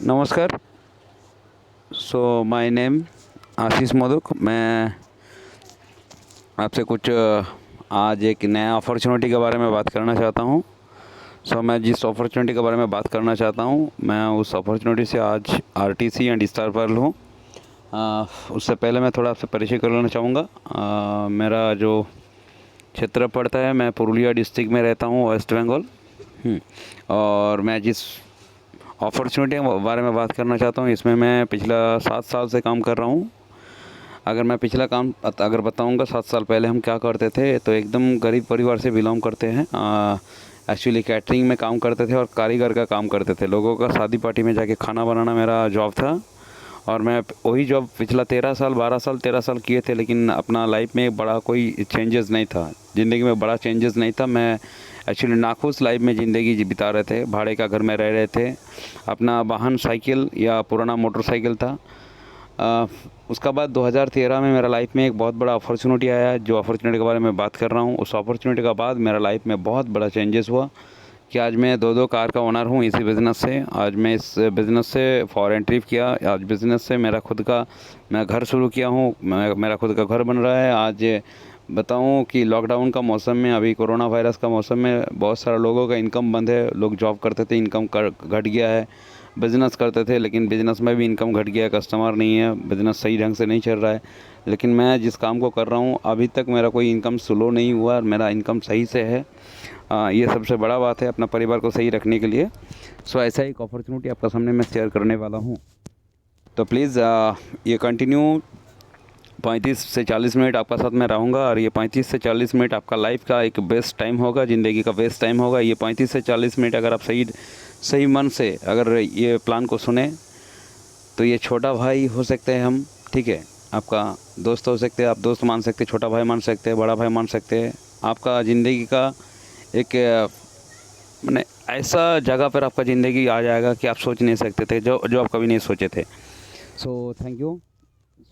नमस्कार। My name आशीष मोदक। मैं आपसे कुछ आज एक नया अपॉर्चुनिटी के बारे में बात करना चाहता हूँ। मैं जिस अपॉर्चुनिटी के बारे में बात करना चाहता हूँ, मैं उस अपॉर्चुनिटी से आज आरटीसी एंड स्टार पर्ल हूँ। उससे पहले मैं थोड़ा आपसे परिचय कर लेना चाहूँगा। मेरा जो क्षेत्र पड़ता है, मैं पुरुलिया डिस्ट्रिक्ट में रहता हूँ, वेस्ट बंगाल। और मैं जिस अपॉर्चुनिटी के बारे में बात करना चाहता हूँ, इसमें मैं पिछला 7 साल से काम कर रहा हूँ। अगर मैं पिछला काम अगर बताऊँगा 7 साल पहले हम क्या करते थे, तो एकदम गरीब परिवार से बिलोंग करते हैं। एक्चुअली कैटरिंग में काम करते थे और कारीगर का काम करते थे। लोगों का शादी पार्टी में जाके खाना बनाना मेरा जॉब था। और मैं वही जॉब पिछला 13 साल किए थे, लेकिन अपना लाइफ में बड़ा कोई चेंजेस नहीं था। ज़िंदगी में बड़ा चेंजेस नहीं था। मैं एक्चुअली नाखुश लाइफ में ज़िंदगी बिता रहे थे। भाड़े का घर में रह रहे थे। अपना वाहन साइकिल या पुराना मोटरसाइकिल था। उसका बाद 2013 में मेरा लाइफ में एक बहुत बड़ा अपॉर्चुनिटी आया, जो अपॉर्चुनिटी के बारे में बात कर रहा हूँ। उस अपॉर्चुनिटी के बाद मेरा लाइफ में बहुत बड़ा चेंजेस हुआ कि आज मैं 2 कार का ओनर हूँ इसी बिज़नेस से। आज मैं इस बिज़नेस से फॉरेन ट्रिप किया। आज बिज़नेस से मेरा खुद का मैं घर शुरू किया हूँ। मेरा खुद का घर बन रहा है। आज बताऊँ कि लॉकडाउन का मौसम में, अभी कोरोना वायरस का मौसम में, बहुत सारे लोगों का इनकम बंद है। लोग जॉब करते थे, इनकम घट गया है। बिज़नेस करते थे, लेकिन बिज़नेस में भी इनकम घट गया है। कस्टमर नहीं है, बिज़नेस सही ढंग से नहीं चल रहा है। लेकिन मैं जिस काम को कर रहा हूँ, अभी तक मेरा कोई इनकम स्लो नहीं हुआ। मेरा इनकम सही से है। ये सबसे बड़ा बात है अपना परिवार को सही रखने के लिए। ऐसा एक अपॉर्चुनिटी आपका सामने मैं शेयर करने वाला हूँ। तो प्लीज़ ये कंटिन्यू 35 से 40 मिनट आपका साथ में रहूँगा। और ये 35 से 40 मिनट आपका लाइफ का एक बेस्ट टाइम होगा, ज़िंदगी का बेस्ट टाइम होगा। ये 35 से 40 मिनट अगर आप सही मन से अगर ये प्लान को सुने, तो ये छोटा भाई हो सकते हैं हम, ठीक है। आपका दोस्त हो सकते हैं, आप दोस्त मान सकते हैं, छोटा भाई मान सकते हैं, बड़ा भाई मान सकते हैं। आपका ज़िंदगी का एक मैंने ऐसा जगह पर आपका ज़िंदगी आ जाएगा कि आप सोच नहीं सकते थे, जो आप कभी नहीं सोचे थे। Thank you.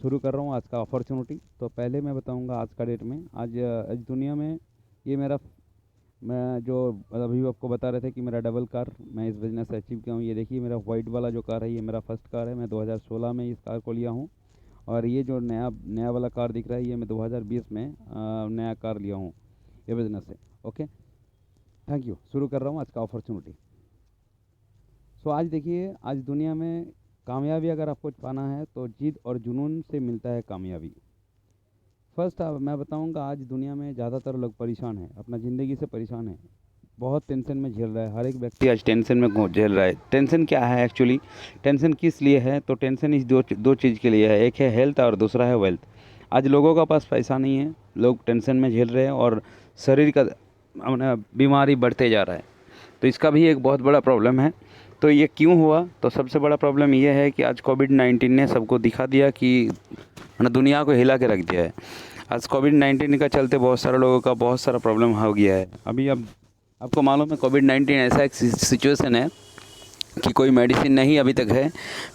शुरू कर रहा हूँ आज का अपॉर्चुनिटी। तो पहले मैं बताऊँगा आज का डेट में, आज दुनिया में ये मैं जो अभी आपको बता रहे थे कि मेरा डबल कार मैं इस बिज़नेस से अचीव किया हूँ। ये देखिए, मेरा वाइट वाला जो कार है, ये मेरा फर्स्ट कार है। मैं 2016 में इस कार को लिया हूँ। और ये जो नया वाला कार दिख रहा है, ये मैं 2020 में नया कार लिया हूँ ये बिज़नेस से। Okay, thank you. शुरू कर रहा हूँ आज का अपॉर्चुनिटी। आज देखिए, आज दुनिया में कामयाबी अगर आपको पाना है, तो जिद और जुनून से मिलता है कामयाबी। फर्स्ट मैं बताऊंगा, आज दुनिया में ज़्यादातर लोग परेशान हैं, अपना ज़िंदगी से परेशान हैं। बहुत टेंशन में झेल रहा है। हर एक व्यक्ति आज टेंशन में झेल रहा है। टेंशन क्या है एक्चुअली, टेंशन किस लिए है? तो टेंशन इस दो चीज़ के लिए है। एक है हेल्थ और दूसरा है वेल्थ। आज लोगों का पास पैसा नहीं है, लोग टेंशन में झेल रहे हैं और शरीर का बीमारी बढ़ते जा रहा है। तो इसका भी एक बहुत बड़ा प्रॉब्लम है। तो ये क्यों हुआ? तो सबसे बड़ा प्रॉब्लम ये है कि आज कोविड-19 ने सबको दिखा दिया कि दुनिया को हिला के रख दिया है। आज कोविड-19 का चलते बहुत सारे लोगों का बहुत सारा प्रॉब्लम हो गया है। अभी अब आपको मालूम है, कोविड-19 ऐसा एक सिचुएशन है कि कोई मेडिसिन नहीं अभी तक है,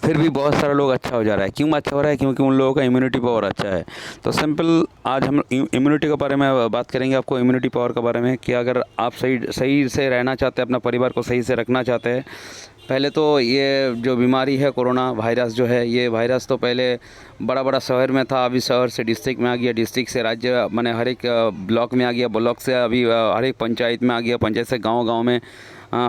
फिर भी बहुत सारे लोग अच्छा हो जा रहा है। क्यों अच्छा हो रहा है? क्योंकि उन लोगों का इम्यूनिटी पावर अच्छा है। तो सिंपल आज हम इम्यूनिटी के बारे में बात करेंगे, आपको इम्यूनिटी पावर के बारे में, कि अगर आप सही से रहना चाहते हैं, अपना परिवार को सही से रखना चाहते हैं, पहले तो ये जो बीमारी है कोरोना वायरस जो है, ये वायरस तो पहले बड़ा शहर में था, अभी शहर से डिस्ट्रिक्ट में आ गया, डिस्ट्रिक्ट से राज्य, माने हर एक ब्लॉक में आ गया, ब्लॉक से अभी हर एक पंचायत में आ गया, पंचायत से गांव में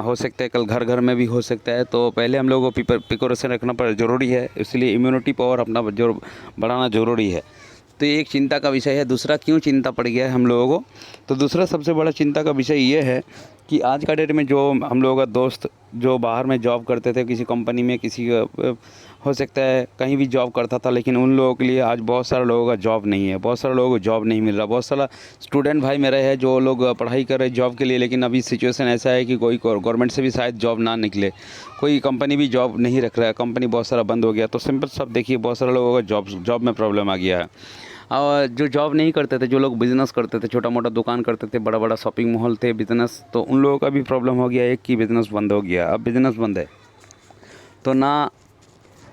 हो सकता है, कल घर घर में भी हो सकता है। तो पहले हम लोगों को प्रिकॉशन रखना ज़रूरी है, इसलिए इम्यूनिटी पावर अपना बढ़ाना ज़रूरी है। तो ये एक चिंता का विषय है। दूसरा, क्यों चिंता पड़ गया है हम लोगों को? तो दूसरा सबसे बड़ा चिंता का विषय ये है कि आज का डेट में जो हम लोगों का दोस्त जो बाहर में जॉब करते थे, किसी कंपनी में, किसी हो सकता है कहीं भी जॉब करता था, लेकिन उन लोगों के लिए आज बहुत सारे लोगों का जॉब नहीं है, बहुत सारे लोगों को जॉब नहीं मिल रहा। बहुत सारा स्टूडेंट भाई मेरे हैं जो लोग पढ़ाई कर रहे जॉब के लिए, लेकिन अभी सिचुएशन ऐसा है कि कोई गवर्नमेंट से भी शायद जॉब ना निकले, कोई कंपनी भी जॉब नहीं रख रहा है, कंपनी बहुत सारा बंद हो गया। तो सिंपल सब देखिए, बहुत सारे लोगों का जॉब में प्रॉब्लम आ गया है। और जो जॉब नहीं करते थे, जो लोग बिज़नेस करते थे, छोटा मोटा दुकान करते थे, बड़ा बड़ा शॉपिंग मॉल थे, बिज़नेस, तो उन लोगों का भी प्रॉब्लम हो गया। एक की बिज़नेस बंद हो गया, अब बिज़नेस बंद है तो ना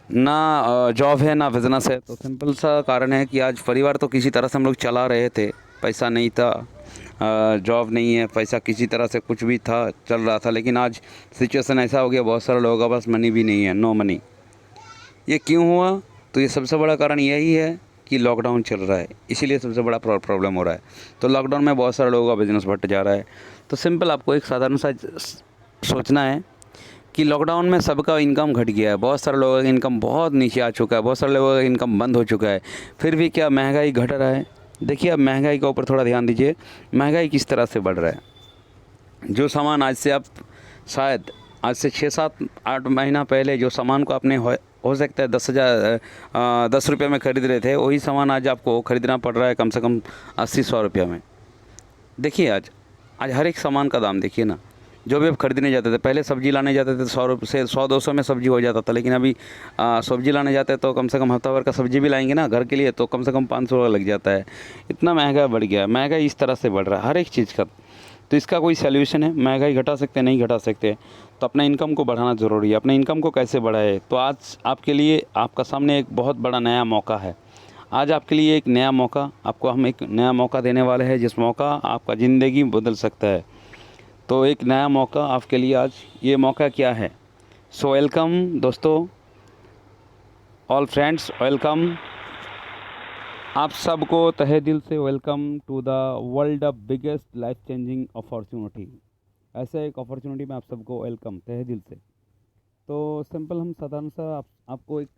ना जॉब है ना बिज़नेस है। तो सिंपल सा कारण है कि आज परिवार तो किसी तरह से हम लोग चला रहे थे, पैसा नहीं था, जॉब नहीं है, पैसा किसी तरह से कुछ भी था चल रहा था, लेकिन आज सिचुएशन ऐसा हो गया बहुत सारे लोगों के पास मनी भी नहीं है, नो मनी। ये क्यों हुआ? तो ये सबसे बड़ा कारण यही है कि लॉकडाउन चल रहा है, इसीलिए सबसे बड़ा प्रॉब्लम हो रहा है। तो लॉकडाउन में बहुत सारे लोगों का बिज़नेस बढ़ जा रहा है। तो सिंपल आपको एक साधारण सा सोचना है कि लॉकडाउन में सबका इनकम घट गया है, बहुत सारे लोगों का इनकम बहुत नीचे आ चुका है, बहुत सारे लोगों का इनकम बंद हो चुका है, फिर भी क्या महंगाई घट रहा है? देखिए, अब महंगाई के ऊपर थोड़ा ध्यान दीजिए, महंगाई किस तरह से बढ़ रहा है। जो सामान आज से आप शायद आज से 6-7-8 महीना पहले जो सामान को आपने हो सकता है 10 रुपये में ख़रीद रहे थे, वही सामान आज आपको ख़रीदना पड़ रहा है कम से कम 80-100 रुपये में। देखिए आज हर एक सामान का दाम देखिए ना। जो भी आप खरीदने जाते थे, पहले सब्ज़ी लाने जाते थे 100 रुपये से 100-200 में सब्ज़ी हो जाता था, लेकिन अभी सब्ज़ी लाने जाते हैं तो कम से कम हफ्ता भर का सब्ज़ी भी लाएंगे ना घर के लिए, तो कम से कम 500 लग जाता है। इतना महंगा बढ़ गया है, महंगाई इस तरह से बढ़ रहा है हर एक चीज़ का। तो इसका कोई सॉल्यूशन है? महंगाई घटा सकते हैं? नहीं घटा सकते। तो अपना इनकम को बढ़ाना ज़रूरी है। अपने इनकम को कैसे बढ़ाए? तो आज आपके लिए आपका सामने एक बहुत बड़ा नया मौका है। आज आपके लिए एक नया मौका, आपको हम एक नया मौका देने वाले हैं, जिस मौका आपका ज़िंदगी बदल सकता है। तो एक नया मौका आपके लिए आज, ये मौका क्या है? सो वेलकम दोस्तों, ऑल फ्रेंड्स, वेलकम। आप सबको तहे दिल से welcome to the world of biggest life changing opportunity. ऐसे एक अपॉर्चुनिटी में आप सबको वेलकम तहे दिल से। तो सिंपल हम साधारण सा आपको एक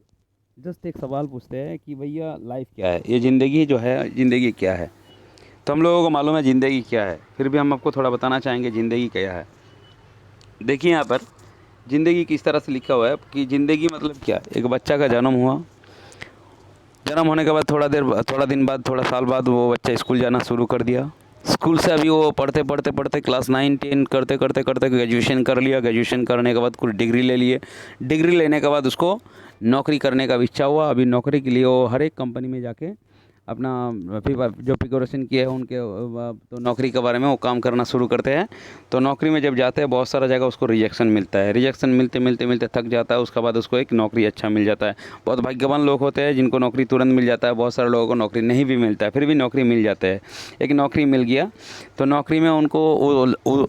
जस्ट एक सवाल पूछते हैं कि भैया लाइफ क्या है, ये ज़िंदगी जो है, ज़िंदगी क्या है? तो हम लोगों को मालूम है ज़िंदगी क्या है, फिर भी हम आपको थोड़ा बताना चाहेंगे ज़िंदगी क्या है। देखिए यहाँ पर ज़िंदगी किस तरह से लिखा हुआ है कि ज़िंदगी मतलब क्या? एक बच्चा का जन्म हुआ, जन्म होने के बाद थोड़ा दिन बाद, थोड़ा साल बाद वो बच्चा स्कूल जाना शुरू कर दिया। स्कूल से अभी वो पढ़ते क्लास 9-10 करते ग्रेजुएशन कर लिया। ग्रेजुएशन करने के बाद कुछ डिग्री ले लिए। डिग्री लेने के बाद उसको नौकरी करने का भी इच्छा हुआ। अभी नौकरी के लिए वो हर एक कंपनी में जाके अपना जो प्रिपरेशन किए हैं उनके तो नौकरी के बारे में वो काम करना शुरू करते हैं। तो नौकरी में जब जाते हैं बहुत सारा जगह उसको रिजेक्शन मिलता है। रिजेक्शन मिलते थक जाता है। उसके बाद उसको एक नौकरी अच्छा मिल जाता है। बहुत भाग्यवान लोग होते हैं जिनको नौकरी तुरंत मिल जाता है। बहुत सारे लोगों को नौकरी नहीं भी मिलता है, फिर भी नौकरी मिल जाता है। एक नौकरी मिल गया तो नौकरी में उनको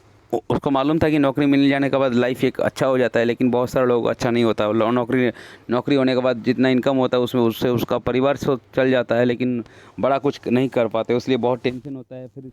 उसको मालूम था कि नौकरी मिल जाने के बाद लाइफ एक अच्छा हो जाता है, लेकिन बहुत सारे लोगों को अच्छा नहीं होता। नौकरी होने के बाद जितना इनकम होता है उससे उसका परिवार चल जाता है, लेकिन बड़ा कुछ नहीं कर पाते, इसलिए बहुत टेंशन होता है। फिर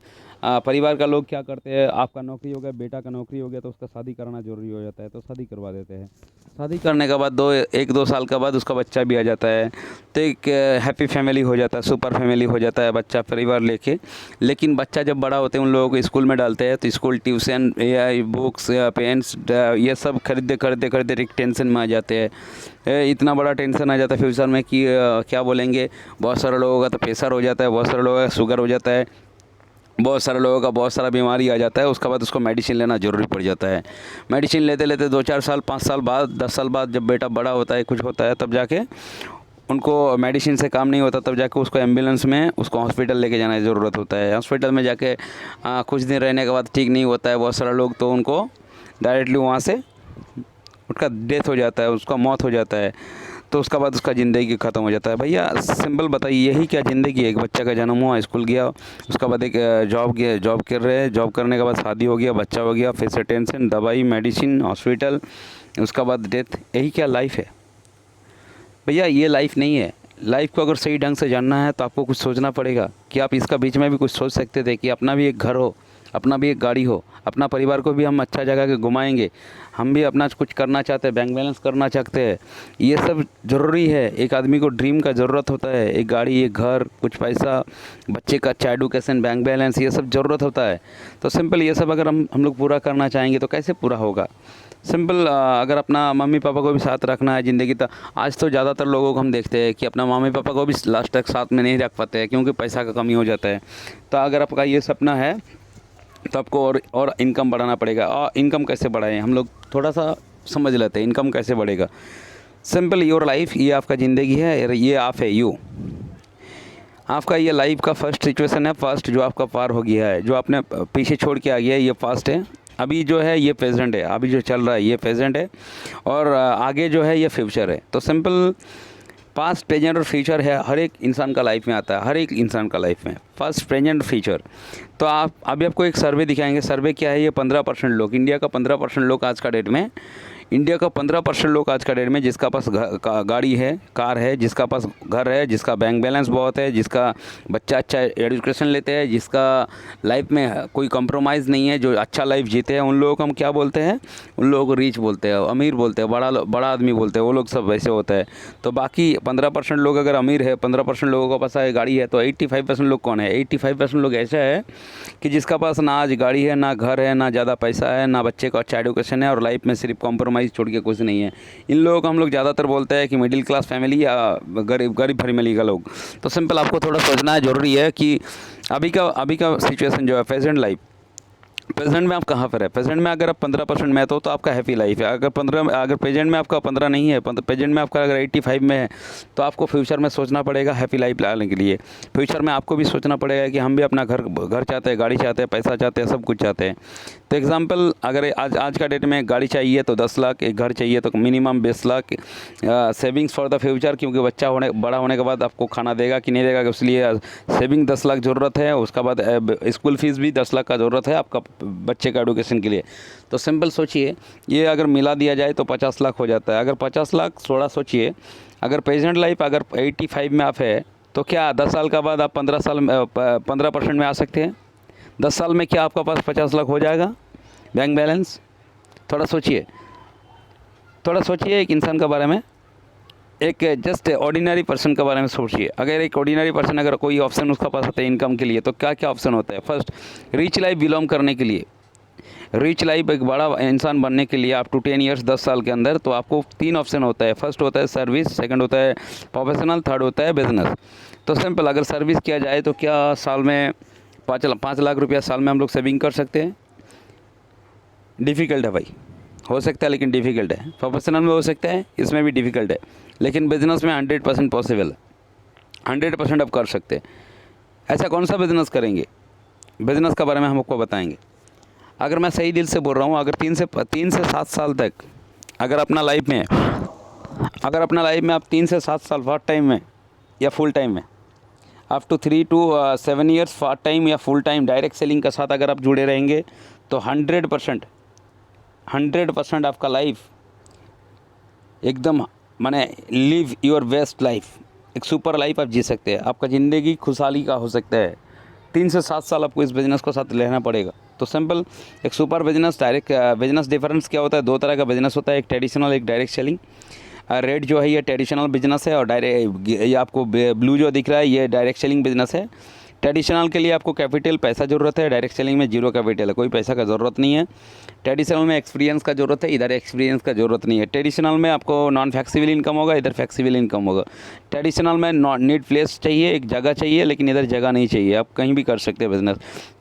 परिवार का लोग क्या करते हैं, आपका नौकरी हो गया, बेटा का नौकरी हो गया तो उसका शादी कराना ज़रूरी हो जाता है, तो शादी करवा देते हैं। शादी करने के बाद 1-2 साल के बाद उसका बच्चा भी आ जाता है, तो एक हैप्पी फैमिली हो जाता है, सुपर फैमिली हो जाता है बच्चा परिवार लेके। लेकिन बच्चा जब बड़ा होते हैं उन लोगों को स्कूल में डालते हैं, तो स्कूल ट्यूशन या बुक्स या पेन्स ये सब खरीदते एक टेंशन में आ जाते हैं। इतना बड़ा टेंशन आ जाता है फ्यूचर में कि क्या बोलेंगे। बहुत सारे लोगों का तो प्रेशर हो जाता है, बहुत सारे लोगों का शुगर हो जाता है, बहुत सारे लोगों का बहुत सारा बीमारी आ जाता है। उसके बाद उसको मेडिसिन लेना ज़रूरी पड़ जाता है। मेडिसिन लेते 2-4 साल, 5 साल बाद, 10 साल बाद जब बेटा बड़ा होता है, कुछ होता है, तब जाके उनको मेडिसिन से काम नहीं होता, तब जाके उसको एम्बुलेंस में उसको हॉस्पिटल लेके जाने की ज़रूरत होता है। हॉस्पिटल में जाके कुछ दिन रहने के बाद ठीक नहीं होता है बहुत सारे लोग, तो उनको डायरेक्टली वहाँ से उसका डेथ हो जाता है, उसका मौत हो जाता है। तो उसके बाद उसका ज़िंदगी ख़त्म हो जाता है। भैया सिंपल बताइए, यही क्या ज़िंदगी है? एक बच्चा का जन्म हुआ, स्कूल गया, उसके बाद एक जॉब कर रहे हैं, जॉब करने के बाद शादी हो गया, बच्चा हो गया, फिर से टेंशन, दवाई, मेडिसिन, हॉस्पिटल, उसके बाद डेथ। यही क्या लाइफ है? भैया ये लाइफ नहीं है। लाइफ को अगर सही ढंग से जानना है तो आपको कुछ सोचना पड़ेगा कि आप इसका बीच में भी कुछ सोच सकते थे कि अपना भी एक घर हो, अपना भी एक गाड़ी हो, अपना परिवार को भी हम अच्छा जगह के घुमाएंगे, हम भी अपना कुछ करना चाहते हैं, बैंक बैलेंस करना चाहते हैं। ये सब ज़रूरी है। एक आदमी को ड्रीम का ज़रूरत होता है, एक गाड़ी, एक घर, कुछ पैसा, बच्चे का अच्छा एडुकेशन, बैंक बैलेंस, ये सब ज़रूरत होता है। तो सिंपल ये सब अगर हम लोग पूरा करना चाहेंगे तो कैसे पूरा होगा? सिंपल अगर अपना मम्मी पापा को भी साथ रखना है ज़िंदगी, तो आज तो ज़्यादातर लोगों को हम देखते हैं कि अपना मम्मी पापा को भी लास्ट तक साथ में नहीं रख पाते हैं, क्योंकि पैसा का कमी हो जाता है। तो अगर आपका ये सपना है तो आपको और इनकम बढ़ाना पड़ेगा। और इनकम कैसे बढ़ाएं, हम लोग थोड़ा सा समझ लेते हैं इनकम कैसे बढ़ेगा। सिंपल, योर लाइफ, ये आपका ज़िंदगी है, ये आप है, यू आपका ये लाइफ का फर्स्ट सिचुएशन है, फर्स्ट जो आपका पार हो गया है, जो आपने पीछे छोड़ के आ गया है, ये पास्ट है। अभी जो है ये प्रेजेंट है, अभी जो चल रहा है ये प्रेजेंट है, और आगे जो है ये फ्यूचर है। तो सिंपल पास्ट, प्रेजेंट और फ्यूचर है, हर एक इंसान का लाइफ में आता है, हर एक इंसान का लाइफ में फर्स्ट, प्रेजेंट, फ्यूचर। तो आप अभी आपको एक सर्वे दिखाएंगे। सर्वे क्या है? ये 15% लोग, इंडिया का 15% लोग आज का डेट में, इंडिया का 15% लोग आज का डेट में, जिसका पास गाड़ी है, कार है, जिसका पास घर है, जिसका बैंक बैलेंस बहुत है, जिसका बच्चा अच्छा एजुकेशन लेते हैं, जिसका लाइफ में कोई कंप्रोमाइज़ नहीं है, जो अच्छा लाइफ जीते हैं, उन लोगों को हम क्या बोलते हैं? उन लोगों को रिच बोलते हैं, अमीर बोलते हैं, बड़ा आदमी बोलते हैं। वो लोग सब वैसे होता है। तो बाकी 15% लोग अगर अमीर है, 15% लोगों के पास गाड़ी है, तो 85% लोग कौन है? 85% लोग ऐसा है कि जिसका पास ना आज गाड़ी है, ना घर है, ना ज़्यादा पैसा है, ना बच्चे को अच्छा एजुकेशन है, और लाइफ में सिर्फ कॉम्प्रोमाइज़ छोड़ के कुछ नहीं है। इन लोगों को हम लोग ज़्यादातर बोलते हैं कि मिडिल क्लास फैमिली या गरीब फैमिली का लोग। तो सिंपल आपको थोड़ा सोचना ज़रूरी है कि अभी का सिचुएशन जो है, प्रेजेंट में आप कहाँ पर है। प्रेजेंट में अगर आप 15% में तो आपका हैप्पी लाइफ है। अगर प्रेजेंट में आपका 15 नहीं है, प्रेजेंट में आपका अगर 85 में है, तो आपको फ्यूचर में सोचना पड़ेगा हैप्पी लाइफ लाने के लिए। फ्यूचर में आपको भी सोचना पड़ेगा कि हम भी अपना घर चाहते हैं, गाड़ी चाहते हैं, पैसा चाहते हैं, सब कुछ चाहते हैं। तो एग्जाम्पल, अगर आज का डेट में गाड़ी चाहिए तो 10 लाख, एक घर चाहिए तो minimum 20 lakh savings for the future, क्योंकि बच्चा बड़ा होने के बाद आपको खाना देगा कि नहीं देगा, इसलिए सेविंग 10 लाख ज़रूरत है। उसके बाद स्कूल फीस भी 10 लाख का ज़रूरत है आपका बच्चे का एडुकेशन के लिए। तो सिंपल सोचिए, ये अगर मिला दिया जाए तो 50 लाख हो जाता है। अगर 50 लाख, थोड़ा सोचिए, अगर प्रेजेंट लाइफ अगर 85 में आप है, तो क्या 10 साल का बाद आप 15% में आ सकते हैं? 10 साल में क्या आपका पास 50 लाख हो जाएगा बैंक बैलेंस? थोड़ा सोचिए एक इंसान के बारे में, एक जस्ट ऑर्डिनरी पर्सन के बारे में सोचिए। अगर एक ऑर्डिनरी पर्सन, अगर कोई ऑप्शन उसका पास होता है इनकम के लिए, तो क्या क्या ऑप्शन होता है? फर्स्ट, रिच लाइफ बिलोंग करने के लिए, रिच लाइफ एक बड़ा इंसान बनने के लिए अप टू 10 ईयर्स, 10 साल के अंदर, तो आपको 3 ऑप्शन होता है। फर्स्ट होता है सर्विस, सेकंड होता है प्रोफेशनल, थर्ड होता है बिजनेस। तो सिंपल, अगर सर्विस किया जाए तो क्या साल में 5 लाख रुपया साल में हम लोग सेविंग कर सकते हैं? डिफ़िकल्ट है भाई, हो सकता है लेकिन डिफ़िकल्ट है। प्रोफेशनल में हो सकता है, इसमें भी डिफ़िकल्ट है, लेकिन बिज़नेस में 100% पॉसिबल है, 100% आप कर सकते हैं। ऐसा कौन सा बिज़नेस करेंगे? बिज़नेस के बारे में हम आपको बताएंगे। अगर मैं सही दिल से बोल रहा हूँ, अगर 3 से 7 साल तक अगर अपना लाइफ में आप 3 से 7 साल पार्ट टाइम में या फुल टाइम में, up to 3 to 7 years part time या फुल टाइम डायरेक्ट सेलिंग के साथ अगर आप जुड़े रहेंगे, तो 100% आपका लाइफ एकदम, माने लिव योर बेस्ट लाइफ, एक सुपर लाइफ आप जी सकते हैं। आपका ज़िंदगी खुशहाली का हो सकता है। 3 से 7 साल आपको इस बिज़नेस को साथ लेना पड़ेगा। तो सिंपल, एक super business, direct business difference क्या होता है? 2 तरह का बिजनेस होता है, एक ट्रेडिशनल, एक डायरेक्ट सेलिंग। रेड जो है ये ट्रेडिशनल बिजनेस है, और डायरेक्ट ये आपको ब्लू जो दिख रहा है ये डायरेक्ट सेलिंग बिजनेस है। ट्रेडिशनल के लिए आपको कैपिटल, पैसा ज़रूरत है, डायरेक्ट सेलिंग में जीरो कैपिटल है, कोई पैसा का ज़रूरत नहीं है। ट्रेडिशनल में एक्सपीरियंस का ज़रूरत है, इधर एक्सपीरियंस का ज़रूरत नहीं है। ट्रेडिशनल में आपको नॉन फ्लेक्सिबल इनकम होगा, इधर फ्लेक्सिबल इनकम होगा। ट्रेडिशनल में नीड प्लेस चाहिए, एक जगह चाहिए, लेकिन इधर जगह नहीं चाहिए, आप कहीं भी कर सकते हैं बिज़नेस।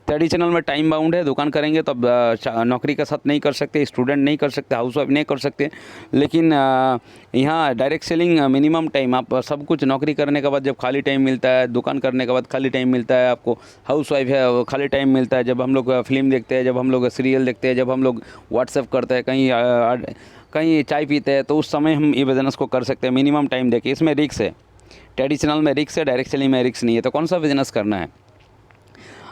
ट्रेडिशनल में टाइम बाउंड है, दुकान करेंगे तो अब नौकरी का साथ नहीं कर सकते, स्टूडेंट नहीं कर सकते, हाउस वाइफ नहीं कर सकते। लेकिन यहाँ डायरेक्ट सेलिंग मिनिमम टाइम, आप सब कुछ नौकरी करने के बाद जब खाली टाइम मिलता है, दुकान करने के बाद खाली टाइम मिलता है, आपको हाउस वाइफ है वो खाली टाइम मिलता है, जब हम लोग फिल्म देखते हैं, जब हम लोग सीरियल देखते हैं, जब हम लोग व्हाट्सएप करते हैं, कहीं चाय पीते हैं, तो उस समय हम ये बिज़नेस को कर सकते हैं मिनिमम टाइम देके। इसमें रिस्क है, ट्रेडिशनल में रिस्क है, डायरेक्ट सेलिंग में रिस्क नहीं है। तो कौन सा बिज़नेस करना है?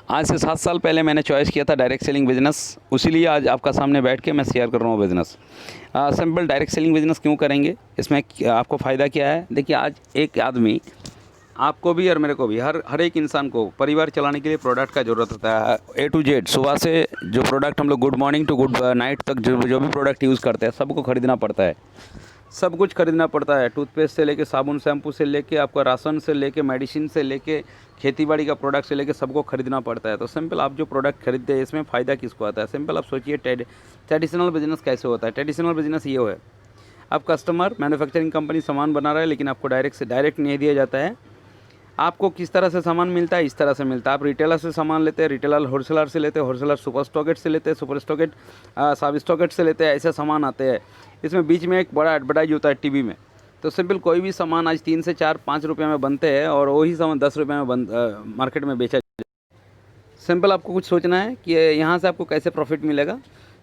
आज से 7 साल पहले मैंने चॉइस किया था डायरेक्ट सेलिंग बिज़नेस, उसीलिए आज आपका सामने बैठ के मैं शेयर कर रहा हूँ business. Simple, direct selling business क्यों करेंगे, इसमें आपको फ़ायदा क्या है? देखिए, आज एक आदमी, आपको भी और मेरे को भी, हर एक इंसान को परिवार चलाने के लिए प्रोडक्ट का ज़रूरत होता है। A to Z, सुबह से जो प्रोडक्ट हम लोग good morning to good night तक जो भी प्रोडक्ट यूज़ करते हैं, सबको खरीदना पड़ता है, सब कुछ खरीदना पड़ता है। टूथपेस्ट से लेके साबुन शैम्पू से लेके आपका राशन से लेके मेडिसिन से लेके खेतीबाड़ी का प्रोडक्ट से लेके सबको खरीदना पड़ता है। तो सिंपल, आप जो प्रोडक्ट खरीदते हैं इसमें फ़ायदा किसको आता है? सिंपल, आप सोचिए ट्रेडिशनल बिजनेस कैसे होता है। ट्रेडिशनल बिजनेस ये है, आप कस्टमर, मैन्युफैक्चरिंग कंपनी सामान बना रहा है, लेकिन आपको डायरेक्ट नहीं दिया जाता है। आपको किस तरह से सामान मिलता है? इस तरह से मिलता है। आप रिटेलर से सामान लेते हैं, रिटेलर होलसेलर से लेते हैं, होलसेलर सुपर स्टॉकेट से लेते हैं, सुपर स्टॉकेट सब स्टॉकेट से लेते हैं, ऐसे सामान आते हैं। इसमें बीच में एक बड़ा एडवर्टाइज होता है टीवी में। तो सिंपल, कोई भी सामान आज 3 से 4, 5 रुपये में बनते हैं, और वही सामान 10 रुपये में मार्केट में बेचा। सिंपल, आपको कुछ सोचना है कि यहाँ से आपको कैसे प्रॉफिट मिलेगा।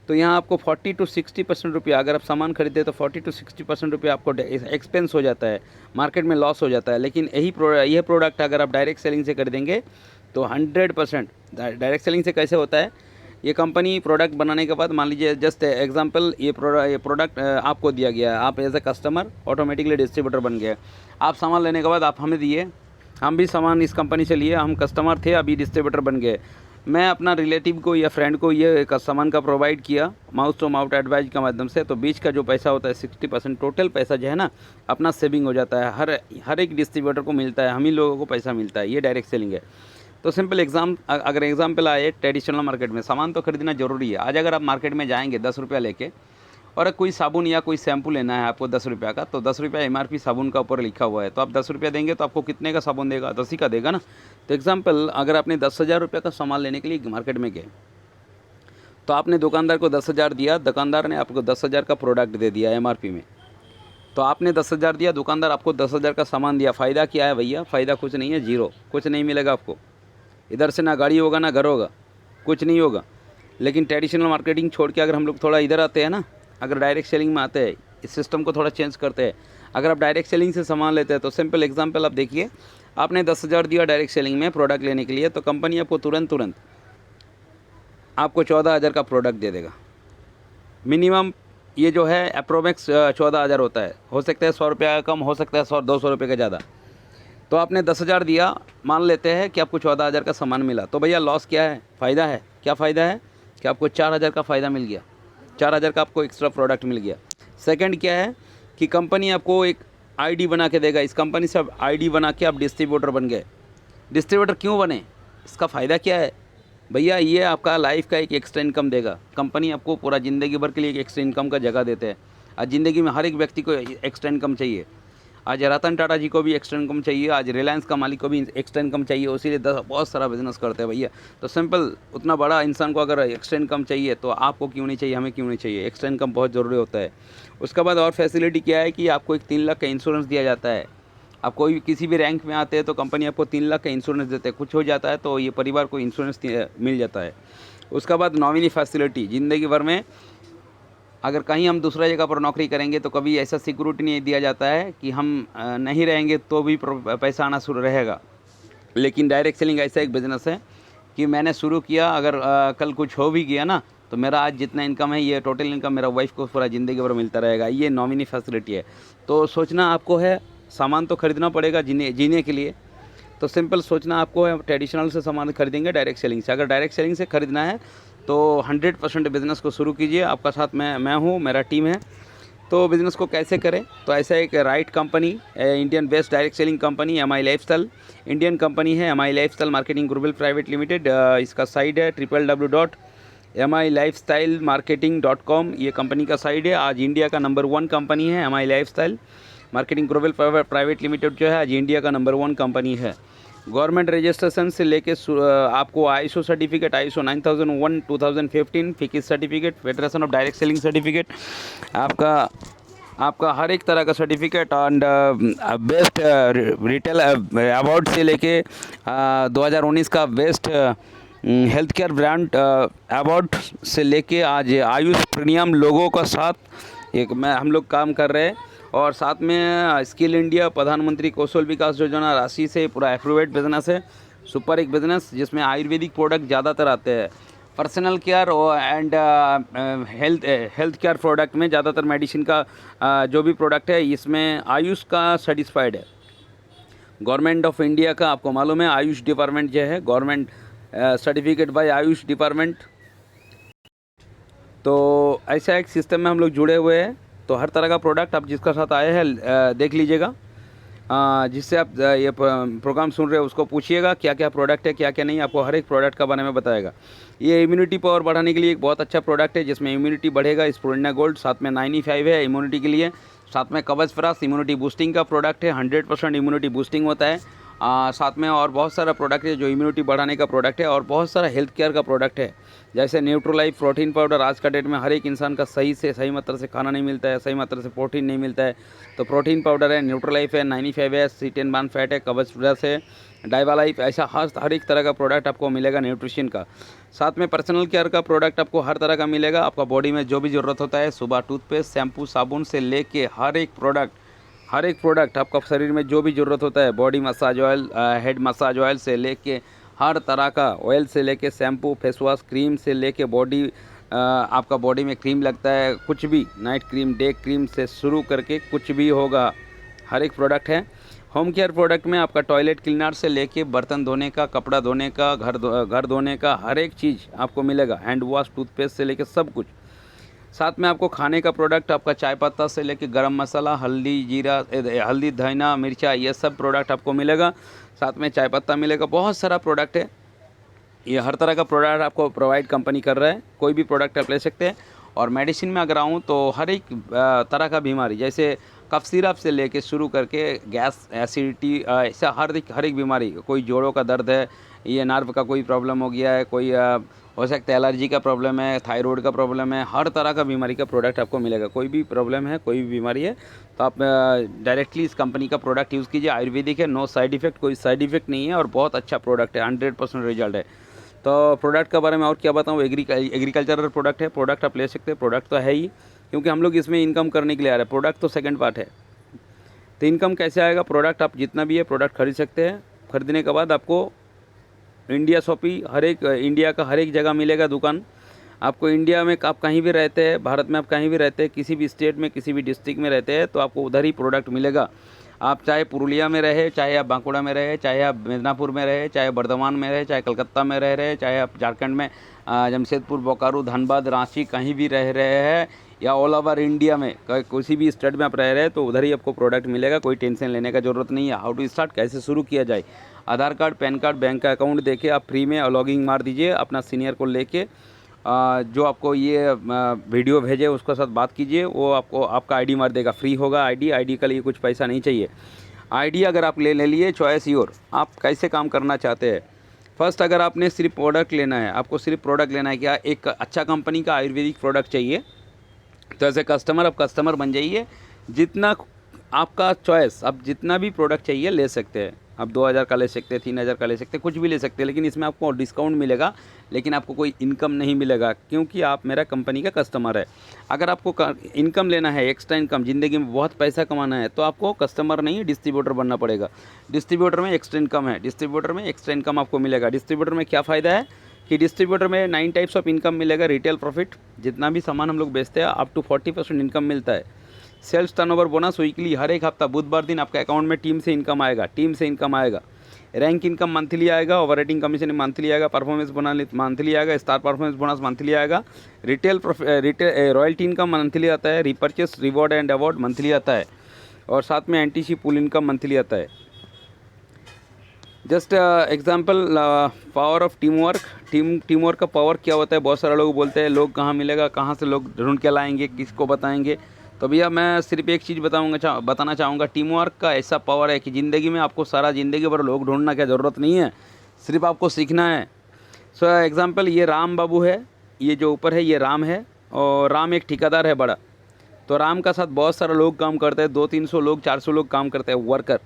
तो यहाँ आपको 40 to 60% रुपया, अगर आप सामान खरीदते तो 40 to 60% रुपया आपको एक्सपेंस हो जाता है, मार्केट में लॉस हो जाता है। लेकिन यह प्रोडक्ट अगर आप डायरेक्ट सेलिंग से खरीदेंगे तो 100%। डायरेक्ट सेलिंग से कैसे होता है, ये कंपनी प्रोडक्ट बनाने के बाद, मान लीजिए जस्ट एग्जांपल, ये प्रोडक्ट आपको दिया गया है, आप as a customer automatically distributor बन गए। आप सामान लेने के बाद आप हमें दिए, हम भी सामान इस कंपनी से लिए, हम कस्टमर थे, अभी डिस्ट्रीब्यूटर बन गए। मैं अपना रिलेटिव को या फ्रेंड को ये सामान का प्रोवाइड किया माउथ टू माउथ एडवाइस के माध्यम से, तो बीच का जो पैसा होता है 60% टोटल पैसा जो है ना अपना सेविंग हो जाता है, हर एक डिस्ट्रीब्यूटर को मिलता है, हम ही लोगों को पैसा मिलता है। ये डायरेक्ट सेलिंग है। तो सिंपल अगर एग्जाम्पल आए, ट्रेडिशनल मार्केट में सामान तो खरीदना ज़रूरी है। आज अगर आप मार्केट में जाएंगे 10 रुपया लेके और कोई साबुन या कोई शैम्पू लेना है आपको 10 रुपया का, तो 10 रुपया MRP साबुन का ऊपर लिखा हुआ है, तो आप 10 रुपया देंगे तो आपको कितने का साबुन देगा, 10 ही का देगा ना। तो एग्जाम्पल, अगर आपने 10,000 रुपये का सामान लेने के लिए मार्केट में गए, तो आपने दुकानदार को 10,000 दिया, दुकानदार ने आपको 10,000 का प्रोडक्ट दे दिया MRP में। तो आपने 10,000 दिया, दुकानदार आपको 10,000 का सामान दिया, फ़ायदा क्या है भैया? फ़ायदा कुछ नहीं है, जीरो, कुछ नहीं मिलेगा आपको। इधर से ना गाड़ी होगा ना घर होगा, कुछ नहीं होगा। लेकिन ट्रेडिशनल मार्केटिंग छोड़ के अगर हम लोग थोड़ा इधर आते हैं ना, अगर डायरेक्ट सेलिंग में आते हैं, इस सिस्टम को थोड़ा चेंज करते हैं, अगर आप डायरेक्ट सेलिंग से सामान लेते हैं, तो सिंपल एग्जांपल आप देखिए, आपने 10,000 दिया डायरेक्ट सेलिंग में प्रोडक्ट लेने के लिए, तो कंपनी आपको तुरंत आपको 14,000 का प्रोडक्ट दे देगा मिनिमम। ये जो है अप्रोमैक्स 14,000 होता है, हो सकता है 100 रुपये कम, हो सकता है 100-200 रुपये का ज़्यादा। तो आपने 10,000 दिया, मान लेते हैं कि आपको 14,000 का सामान मिला, तो भैया लॉस क्या है, फ़ायदा है? क्या फ़ायदा है कि आपको 4,000 का फ़ायदा मिल गया, 4,000 का आपको एक्स्ट्रा प्रोडक्ट मिल गया। सेकंड क्या है कि कंपनी आपको एक आईडी बना के देगा, इस कंपनी से आप आईडी बना के आप डिस्ट्रीब्यूटर बन गए। डिस्ट्रीब्यूटर क्यों बने, इसका फ़ायदा क्या है भैया? ये आपका लाइफ का एक एक्स्ट्रा इनकम देगा। कंपनी आपको पूरा ज़िंदगी भर के लिए एक एक्स्ट्रा इनकम का जगह देते हैं। आज ज़िंदगी में हर एक व्यक्ति को एक्स्ट्रा इनकम चाहिए। आज रतन टाटा जी को भी एक्स्ट्रा इनकम चाहिए, आज रिलायंस का मालिक को भी एक्स्ट्रा इनकम चाहिए, उसीलिए बहुत सारा बिजनेस करते हैं भैया। तो सिंपल, उतना बड़ा इंसान को अगर एक्स्ट्रा इनकम चाहिए तो आपको क्यों नहीं चाहिए, हमें क्यों नहीं चाहिए? एक्स्ट्रा इनकम बहुत ज़रूरी होता है। उसके बाद और फैसिलिटी क्या है कि आपको एक 3 लाख का इंश्योरेंस दिया जाता है। आप कोई किसी भी रैंक में आते हैं तो कंपनी आपको 3 लाख का इंश्योरेंस देते हैं, कुछ हो जाता है तो ये परिवार को इंश्योरेंस मिल जाता है। उसके बाद नॉमिनी फैसिलिटी, ज़िंदगी भर में अगर कहीं हम दूसरा जगह पर नौकरी करेंगे तो कभी ऐसा सिक्योरिटी नहीं दिया जाता है कि हम नहीं रहेंगे तो भी पैसा आना शुरू रहेगा। लेकिन डायरेक्ट सेलिंग ऐसा एक बिज़नेस है कि मैंने शुरू किया, अगर कल कुछ हो भी गया ना, तो मेरा आज जितना इनकम है, ये टोटल इनकम मेरा वाइफ को पूरा ज़िंदगी भर मिलता रहेगा। ये नॉमिनी फैसिलिटी है। तो सोचना आपको है, सामान तो खरीदना पड़ेगा जीने के लिए, तो सिंपल सोचना आपको है, ट्रेडिशनल से सामान खरीदेंगे डायरेक्ट सेलिंग से। अगर डायरेक्ट सेलिंग से खरीदना है तो 100% बिज़नेस को शुरू कीजिए। आपका साथ मैं हूँ, मेरा टीम है। तो बिज़नेस को कैसे करें, तो ऐसा एक right company, Indian based direct selling company MI lifestyle, Indian company है MI lifestyle marketing group private limited. इसका साइट है www.milifestylemarketing.com, ये कंपनी का साइट है। आज इंडिया का नंबर 1 कंपनी है MI lifestyle marketing group private limited, जो है आज इंडिया का नंबर 1 कंपनी है। गवर्नमेंट रजिस्ट्रेशन से लेके आपको ISO सर्टिफिकेट, ISO 9001 2015, फिकिस certificate, federation of direct selling certificate, आपका हर एक तरह का certificate, and best retail award से लेके 2019 का best health care brand award से लेके आज आयुष प्रीमियम लोगों का साथ हम लोग काम कर रहे हैं। और साथ में स्किल इंडिया, प्रधानमंत्री कौशल विकास योजना राशि से पूरा अप्रूवेड बिजनेस है, सुपर एक बिजनेस जिसमें आयुर्वेदिक प्रोडक्ट ज़्यादातर आते हैं। Personal care and health care product में ज़्यादातर मेडिसिन का जो भी प्रोडक्ट है, इसमें आयुष का सर्टिफाइड है। गवर्नमेंट ऑफ इंडिया का आपको मालूम है, आयुष डिपार्टमेंट जो है, government certificate bye Ayush department. तो ऐसा एक सिस्टम में हम लोग जुड़े हुए हैं। तो हर तरह का प्रोडक्ट आप जिसका साथ आए हैं देख लीजिएगा, जिससे आप ये प्रोग्राम सुन रहे हो उसको पूछिएगा क्या क्या प्रोडक्ट है, क्या क्या नहीं, आपको हर एक प्रोडक्ट का बारे में बताएगा। ये इम्यूनिटी पावर बढ़ाने के लिए एक बहुत अच्छा प्रोडक्ट है, जिसमें इम्यूनिटी बढ़ेगा। स्प्रुलिना गोल्ड, साथ में 95 है इम्यूनिटी के लिए, साथ में कवच प्लस इम्यूनिटी बूस्टिंग का प्रोडक्ट है, 100% इम्यूनिटी बूस्टिंग होता है। साथ में और बहुत सारा प्रोडक्ट है जो इम्यूनिटी बढ़ाने का प्रोडक्ट है, और बहुत सारा हेल्थ केयर का प्रोडक्ट है। जैसे न्यूट्रोलाइफ प्रोटीन पाउडर, आज का डेट में हर एक इंसान का सही मात्रा से खाना नहीं मिलता है, सही मात्रा से प्रोटीन नहीं मिलता है, तो प्रोटीन पाउडर है, न्यूट्रोलाइफ है, 95 है, C10 फैट है, कवच प्लस है, डाइवालाइफ, ऐसा हर एक तरह का प्रोडक्ट आपको मिलेगा न्यूट्रिशन का। साथ में पर्सनल केयर का प्रोडक्ट आपको हर तरह का मिलेगा। आपका बॉडी में जो भी ज़रूरत होता है, सुबह टूथपेस्ट, शैम्पू, साबुन से लेके हर एक प्रोडक्ट आपका शरीर में जो भी ज़रूरत होता है, body massage oil, head massage oil से लेके हर तरह का ऑयल से लेके शैम्पू, फेस वॉश, क्रीम से लेके आपका बॉडी में क्रीम लगता है, कुछ भी नाइट क्रीम, डे क्रीम से शुरू करके कुछ भी होगा, हर एक प्रोडक्ट है। होम केयर प्रोडक्ट में आपका टॉयलेट क्लीनर से लेके बर्तन धोने का, कपड़ा धोने का, घर धोने का हर एक चीज़ आपको मिलेगा। हैंड वॉश, टूथपेस्ट से लेके सब कुछ। साथ में आपको खाने का प्रोडक्ट, आपका चाय पत्ता से लेके गरम मसाला, हल्दी, जीरा, हल्दी, धनिया, मिर्चा, ये सब प्रोडक्ट आपको मिलेगा। साथ में चाय पत्ता मिलेगा, बहुत सारा प्रोडक्ट है। ये हर तरह का प्रोडक्ट आपको प्रोवाइड कंपनी कर रहा है, कोई भी प्रोडक्ट आप ले सकते हैं। और मेडिसिन में अगर आऊँ तो हर एक तरह का बीमारी, जैसे कफ सिरप से लेके शुरू करके गैस, एसिडिटी, ऐसा हर एक बीमारी, कोई जोड़ों का दर्द है, ये नर्व का कोई प्रॉब्लम हो गया है, कोई हो सकता है एलर्जी का प्रॉब्लम है, थायराइड का प्रॉब्लम है, हर तरह का बीमारी का प्रोडक्ट आपको मिलेगा। कोई भी प्रॉब्लम है, कोई भी बीमारी है, तो आप डायरेक्टली इस कंपनी का प्रोडक्ट यूज़ कीजिए। आयुर्वेदिक है, नो साइड इफ़ेक्ट, कोई साइड इफ़ेक्ट नहीं है, और बहुत अच्छा प्रोडक्ट है, 100% रिजल्ट है। तो प्रोडक्ट के बारे में और क्या बताऊँ, एग्रीकल्चरल प्रोडक्ट है, प्रोडक्ट आप ले सकते हैं, प्रोडक्ट तो है ही, क्योंकि हम लोग इसमें इनकम करने के लिए आ रहे हैं, प्रोडक्ट तो सेकंड पार्ट है। तो इनकम कैसे आएगा, प्रोडक्ट आप जितना भी है प्रोडक्ट खरीद सकते हैं। खरीदने के बाद आपको इंडिया शॉपी इंडिया का हर एक जगह मिलेगा दुकान आपको। इंडिया में आप कहीं भी रहते हैं, भारत में आप कहीं भी रहते हैं, किसी भी स्टेट में, किसी भी डिस्ट्रिक्ट में रहते हैं, तो आपको उधर ही प्रोडक्ट मिलेगा। आप चाहे पुरुलिया में रहे, चाहे आप बांकुड़ा में रहे, चाहे आप मिदनापुर में रहे, चाहे बर्धमान में रहे, चाहे कलकत्ता में रह रहे, चाहे आप झारखंड में जमशेदपुर, बोकारो, धनबाद, रांची कहीं भी रह रहे हैं, या ऑल ओवर इंडिया में किसी भी स्टेट में आप रह रहे हैं, तो उधर ही आपको प्रोडक्ट मिलेगा। कोई टेंशन लेने का ज़रूरत नहीं है। हाउ टू स्टार्ट, कैसे शुरू किया जाए, आधार कार्ड, पैन कार्ड, बैंक का अकाउंट देके आप फ्री में लॉगिंग मार दीजिए, अपना सीनियर को लेके जो आपको ये वीडियो भेजे उसके साथ बात कीजिए, वो आपको आपका आईडी मार देगा, फ्री होगा आईडी के लिए कुछ पैसा नहीं चाहिए। आईडी अगर आप ले लिए, चॉइस योर, आप कैसे काम करना चाहते हैं। फर्स्ट, अगर आपने सिर्फ प्रोडक्ट लेना है, आपको सिर्फ प्रोडक्ट लेना है, क्या एक अच्छा कंपनी का आयुर्वेदिक प्रोडक्ट चाहिए, तो एज ए कस्टमर आप कस्टमर बन जाइए। जितना आपका चॉइस, आप जितना भी प्रोडक्ट चाहिए ले सकते हैं। आप 2000 का ले सकते हैं, 3000 का ले सकते हैं, कुछ भी ले सकते हैं, लेकिन इसमें आपको डिस्काउंट मिलेगा, लेकिन आपको कोई इनकम नहीं मिलेगा, क्योंकि आप मेरा कंपनी का कस्टमर है। अगर आपको इनकम लेना है, एक्स्ट्रा इनकम, ज़िंदगी में बहुत पैसा कमाना है, तो आपको कस्टमर नहीं, डिस्ट्रीब्यूटर बनना पड़ेगा। डिस्ट्रीब्यूटर में एक्स्ट्रा इनकम है, डिस्ट्रीब्यूटर में एक्स्ट्रा इनकम आपको मिलेगा। डिस्ट्रीब्यूटर में क्या फ़ायदा है कि डिस्ट्रीब्यूटर में 9 टाइप्स ऑफ इनकम मिलेगा। रिटेल प्रॉफिट, जितना भी सामान हम लोग बेचते हैं, अप टू 40% इनकम मिलता है। सेल्स टर्नओवर बोनस वीकली, हर एक हफ्ता बुधवार दिन आपका अकाउंट में टीम से इनकम आएगा। रैंक इनकम मंथली आएगा, ओवररेटिंग कमीशन मंथली आएगा, परफॉर्मेंस बोनस मंथली आएगा, स्टार परफॉर्मेंस बोनस मंथली आएगा, रिटेल रॉयल्टी इनकम मंथली आता है, repurchase, reward and award monthly आता है, और साथ में एंटीसी पूल इनकम मंथली आता है। Just example, power of team work का पावर क्या होता है। बहुत सारे लोग बोलते हैं लोग कहाँ मिलेगा, कहाँ से लोग ढूंढ के लाएंगे, किसको बताएंगे। तो भैया मैं सिर्फ एक चीज़ बताना चाहूँगा, टीम वर्क का ऐसा पावर है कि ज़िंदगी में आपको सारा ज़िंदगी भर लोग ढूंढना क्या ज़रूरत नहीं है, सिर्फ आपको सीखना है। सो एग्जाम्पल, ये राम बाबू है, ये जो ऊपर है ये राम है, और राम एक ठेकेदार है बड़ा। तो राम का साथ बहुत सारे लोग काम करते हैं, 200-300 लोग, 400 लोग काम करते हैं, वर्कर।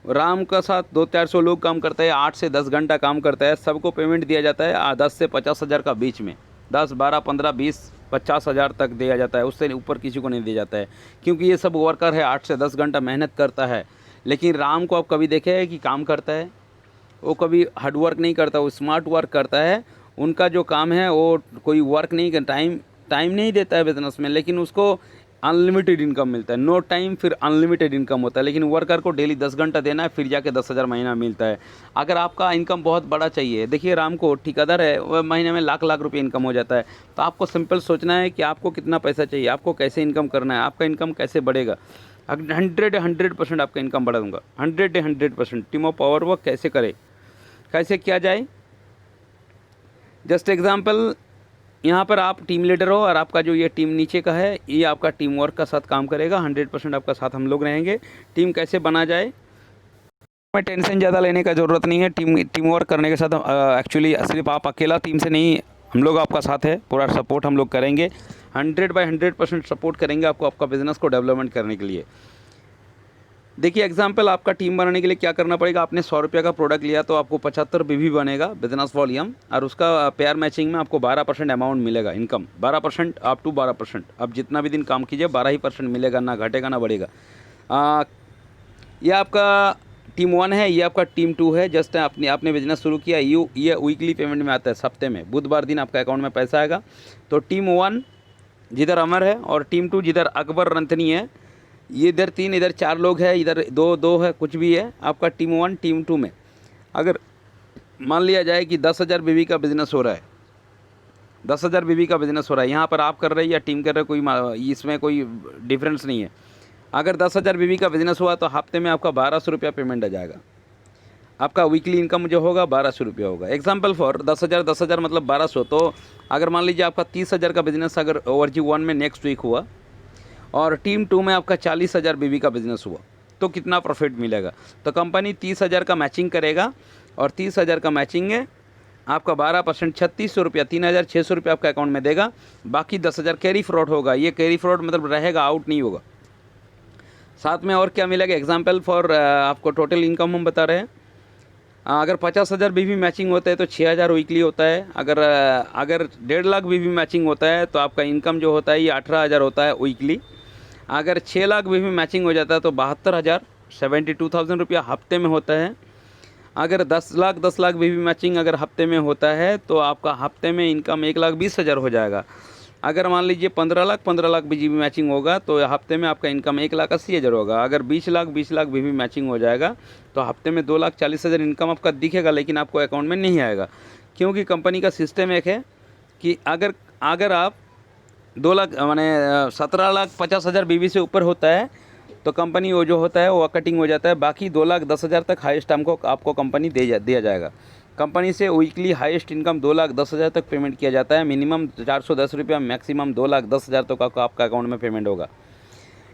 राम का साथ 200-400 लोग काम करते हैं, 8 से 10 घंटा काम करता है। सबको पेमेंट दिया जाता है 10 से 50 हज़ार का बीच में, 10, 12, 15, 20, 50 हज़ार तक दिया जाता है, उससे ऊपर किसी को नहीं दिया जाता है, क्योंकि ये सब वर्कर है, 8 से 10 घंटा मेहनत करता है। लेकिन राम को आप कभी देखे हैं कि काम करता है, वो कभी हार्ड वर्क नहीं करता, वो स्मार्ट वर्क करता है। उनका जो काम है वो कोई वर्क नहीं कर, टाइम नहीं देता है बिजनेस में, लेकिन उसको अनलिमिटेड इनकम मिलता है। नो टाइम फिर अनलिमिटेड इनकम होता है, लेकिन वर्कर को डेली 10 घंटा देना है, फिर जाके 10,000 महीना मिलता है। अगर आपका इनकम बहुत बड़ा चाहिए, देखिए राम को ठेकेदार है, वह महीने में लाख लाख रुपये इनकम हो जाता है। तो आपको सिंपल सोचना है कि आपको कितना पैसा चाहिए, आपको कैसे इनकम करना है, आपका इनकम कैसे बढ़ेगा। 100% आपका इनकम बढ़ा दूँगा, 100%। टीम ऑफ पावर वर्क कैसे करे, कैसे किया जाए। जस्ट एग्जाम्पल, यहाँ पर आप टीम लीडर हो, और आपका जो ये टीम नीचे का है, ये आपका टीम वर्क का साथ काम करेगा, 100% आपका साथ हम लोग रहेंगे। टीम कैसे बना जाए, में टेंशन ज़्यादा लेने का ज़रूरत नहीं है। टीम वर्क करने के साथ एक्चुअली सिर्फ आप अकेला टीम से नहीं, हम लोग आपका साथ है, पूरा सपोर्ट हम लोग करेंगे, 100/100% सपोर्ट करेंगे आपको, आपका बिज़नेस को डेवलपमेंट करने के लिए। देखिए एग्जांपल, आपका टीम बनाने के लिए क्या करना पड़ेगा, आपने 100 रुपये का प्रोडक्ट लिया तो आपको 75 बीवी बनेगा बिजनेस वॉल्यूम, और उसका पेयर मैचिंग में आपको 12% अमाउंट मिलेगा, इनकम 12%, अप टू 12%। अब जितना भी दिन काम कीजिए 12% ही मिलेगा, ना घटेगा ना बढ़ेगा। ये आपका टीम 1 है, ये आपका टीम 2 है। जस्ट आपने बिजनेस शुरू किया, ये वीकली पेमेंट में आता है, हफ्ते में बुधवार दिन आपका अकाउंट में पैसा आएगा। तो टीम 1 जिधर अमर है और टीम 2 जिधर अकबर रंथनी है, ये इधर 3 इधर 4 लोग हैं, इधर 2 है, कुछ भी है आपका टीम 1 टीम 2 में। अगर मान लिया जाए कि 10,000 बीवी का बिज़नेस हो रहा है, 10,000 बीवी का बिज़नेस हो रहा है, यहाँ पर आप कर रहे हैं या टीम कर रहे हैं, कोई इसमें कोई डिफरेंस नहीं है। अगर 10,000 बीवी का बिज़नेस हुआ तो हफ्ते में आपका 1,200 रुपया पेमेंट आ जाएगा। आपका वीकली इनकम जो होगा 1,200 रुपया होगा। एग्जाम्पल फॉर 10,000 मतलब 1,200, तो अगर मान लीजिए आपका 30,000 का बिज़नेस अगर ओवरजी 1 में नेक्स्ट वीक हुआ और टीम 2 में आपका 40,000 बीवी का बिज़नेस हुआ, तो कितना प्रॉफिट मिलेगा? तो कंपनी 30,000 का मैचिंग करेगा और 30,000 का मैचिंग है आपका 12% 3,600 रुपया, 3,600 रुपया आपका अकाउंट में देगा। बाकी 10,000 कैरी फ्रॉड होगा। ये कैरी फ्रॉड मतलब रहेगा, आउट नहीं होगा। साथ में और क्या मिलेगा? एग्जाम्पल फॉर आपको टोटल इनकम हम बता रहे हैं। अगर 50,000 बीवी मैचिंग होता है तो 6,000 वीकली होता है। अगर 1.5 लाख बीवी मैचिंग होता है तो आपका इनकम जो होता है ये 18,000 होता है वीकली। अगर 6 लाख बीवी मैचिंग हो जाता है तो 72,000 72,000 रुपया हफ्ते में होता है। अगर 10 लाख बीवी मैचिंग अगर हफ्ते में होता है तो आपका हफ्ते में इनकम 1,20,000 हो जाएगा। अगर मान लीजिए 15 लाख बीवी मैचिंग होगा तो हफ्ते में आपका इनकम 1,80,000 होगा। अगर 20 लाख बीवी मैचिंग हो जाएगा तो हफ्ते में 2,40,000 इनकम आपका दिखेगा, लेकिन आपको अकाउंट में नहीं आएगा। क्योंकि कंपनी का सिस्टम एक है कि अगर आप 2 लाख माने 17,50,000 बीवी से ऊपर होता है तो कंपनी वो जो होता है वो कटिंग हो जाता है। बाकी 2,10,000 तक हाईएस्ट आपको कंपनी दिया जाएगा। कंपनी से वीकली हाईएस्ट इनकम 2,10,000 तक पेमेंट किया जाता है। मिनिमम 410 रुपया, मैक्सिमम 2,10,000 तक आपका अकाउंट में पेमेंट होगा।